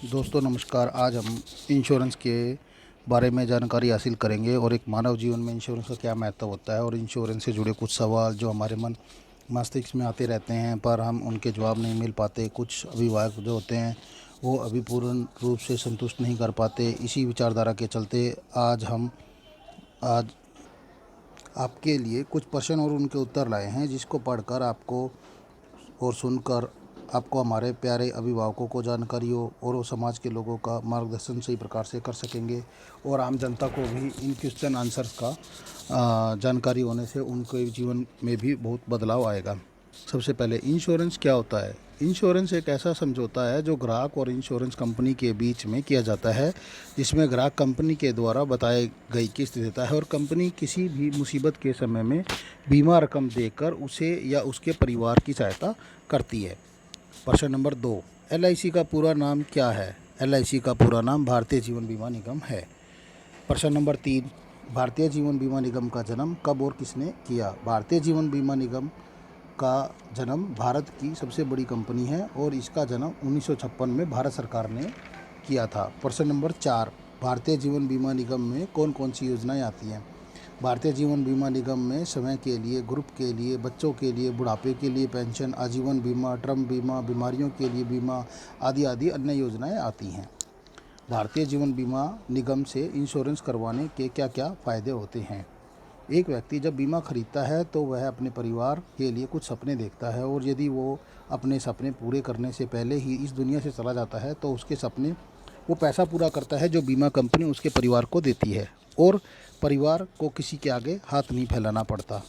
दोस्तों नमस्कार। आज हम इंश्योरेंस के बारे में जानकारी हासिल करेंगे और एक मानव जीवन में इंश्योरेंस का क्या महत्व होता है और इंश्योरेंस से जुड़े कुछ सवाल जो हमारे मन मस्तिष्क में आते रहते हैं पर हम उनके जवाब नहीं मिल पाते। कुछ अभिभावक जो होते हैं वो अभी पूर्ण रूप से संतुष्ट नहीं कर पाते। इसी विचारधारा के चलते आज आपके लिए कुछ प्रश्न और उनके उत्तर लाए हैं, जिसको पढ़कर आपको और सुनकर आपको हमारे प्यारे अभिभावकों को जानकारी हो और वो समाज के लोगों का मार्गदर्शन सही प्रकार से कर सकेंगे और आम जनता को भी इन क्वेश्चन आंसर्स का जानकारी होने से उनके जीवन में भी बहुत बदलाव आएगा। सबसे पहले इंश्योरेंस क्या होता है। इंश्योरेंस एक ऐसा समझौता है जो ग्राहक और इंश्योरेंस कंपनी के बीच में किया जाता है, जिसमें ग्राहक कंपनी के द्वारा बताई गई किस्त देता है और कंपनी किसी भी मुसीबत के समय में बीमा रकम देकर उसे या उसके परिवार की सहायता करती है। प्रश्न नंबर 2, LIC का पूरा नाम क्या है। LIC का पूरा नाम भारतीय जीवन बीमा निगम है। प्रश्न नंबर 3, भारतीय जीवन बीमा निगम का जन्म कब और किसने किया। भारतीय जीवन बीमा निगम का जन्म भारत की सबसे बड़ी कंपनी है और इसका जन्म 1956 में भारत सरकार ने किया था। प्रश्न नंबर 4, भारतीय जीवन बीमा निगम में कौन कौन सी योजनाएं आती हैं। भारतीय जीवन बीमा निगम में समय के लिए, ग्रुप के लिए, बच्चों के लिए, बुढ़ापे के लिए पेंशन, आजीवन बीमा, टर्म बीमा, बीमारियों के लिए बीमा आदि आदि अन्य योजनाएं आती हैं। भारतीय जीवन बीमा निगम से इंश्योरेंस करवाने के क्या क्या फ़ायदे होते हैं। एक व्यक्ति जब बीमा खरीदता है तो वह अपने परिवार के लिए कुछ सपने देखता है और यदि वो अपने सपने पूरे करने से पहले ही इस दुनिया से चला जाता है तो उसके सपने वो पैसा पूरा करता है जो बीमा कंपनी उसके परिवार को देती है और परिवार को किसी के आगे हाथ नहीं फैलाना पड़ता।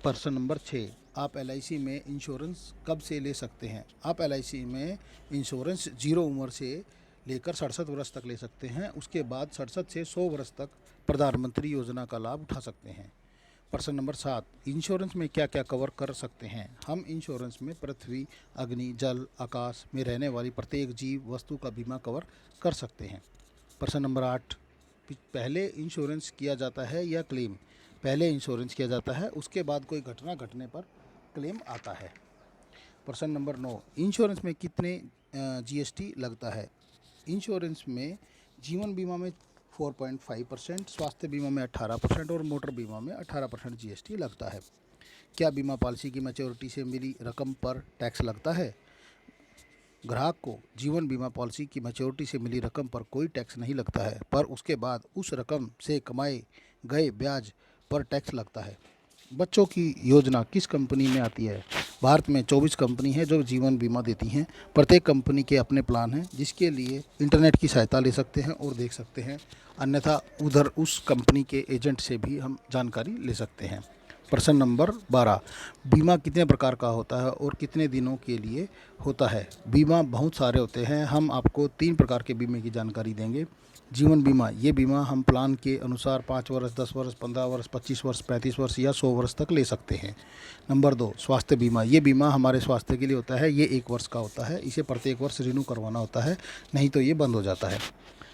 प्रश्न नंबर 6, आप LIC में इंश्योरेंस कब से ले सकते हैं। आप LIC में इंश्योरेंस 0 उम्र से लेकर 67 वर्ष तक ले सकते हैं। उसके बाद 67 से 100 वर्ष तक प्रधानमंत्री योजना का लाभ उठा सकते हैं। प्रश्न नंबर 7, इंश्योरेंस में क्या क्या कवर कर सकते हैं। हम इंश्योरेंस में पृथ्वी, अग्नि, जल, आकाश में रहने वाली प्रत्येक जीव वस्तु का बीमा कवर कर सकते हैं। प्रश्न नंबर 8, पहले इंश्योरेंस किया जाता है या क्लेम। पहले इंश्योरेंस किया जाता है, उसके बाद कोई घटना घटने पर क्लेम आता है। प्रश्न नंबर 9, इंश्योरेंस में कितने GST लगता है। इंश्योरेंस में जीवन बीमा में 4.5%, स्वास्थ्य बीमा में 18% और मोटर बीमा में 18% GST लगता है। क्या बीमा पॉलिसी की मैच्योरिटी से मिली रकम पर टैक्स लगता है। ग्राहक को जीवन बीमा पॉलिसी की मैच्योरिटी से मिली रकम पर कोई टैक्स नहीं लगता है, पर उसके बाद उस रकम से कमाए गए ब्याज पर टैक्स लगता है। बच्चों की योजना किस कंपनी में आती है। भारत में 24 कंपनी है जो जीवन बीमा देती हैं। प्रत्येक कंपनी के अपने प्लान हैं, जिसके लिए इंटरनेट की सहायता ले सकते हैं और देख सकते हैं, अन्यथा उधर उस कंपनी के एजेंट से भी हम जानकारी ले सकते हैं। प्रश्न नंबर 12, बीमा कितने प्रकार का होता है और कितने दिनों के लिए होता है। बीमा बहुत सारे होते हैं, हम आपको 3 प्रकार के बीमे की जानकारी देंगे। जीवन बीमा, ये बीमा हम प्लान के अनुसार 5 वर्ष, 10 वर्ष, 15 वर्ष, 25 वर्ष, 35 वर्ष या 100 वर्ष तक ले सकते हैं। नंबर 2, स्वास्थ्य बीमा, ये बीमा हमारे स्वास्थ्य के लिए होता है। ये 1 वर्ष का होता है, इसे प्रत्येक वर्ष रिन्यू करवाना होता है, नहीं तो ये बंद हो जाता है।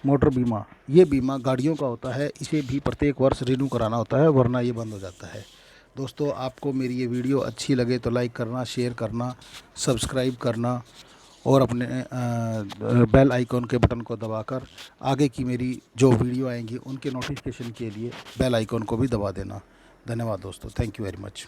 मोटर बीमा, ये बीमा गाड़ियों का होता है, इसे भी प्रत्येक वर्ष रिन्यू कराना होता है, वरना ये बंद हो जाता है। दोस्तों, आपको मेरी ये वीडियो अच्छी लगे तो लाइक करना, शेयर करना, सब्सक्राइब करना और अपने बेल आइकॉन के बटन को दबाकर आगे की मेरी जो वीडियो आएंगी उनके नोटिफिकेशन के लिए बेल आइकॉन को भी दबा देना। धन्यवाद दोस्तों, थैंक यू वेरी मच।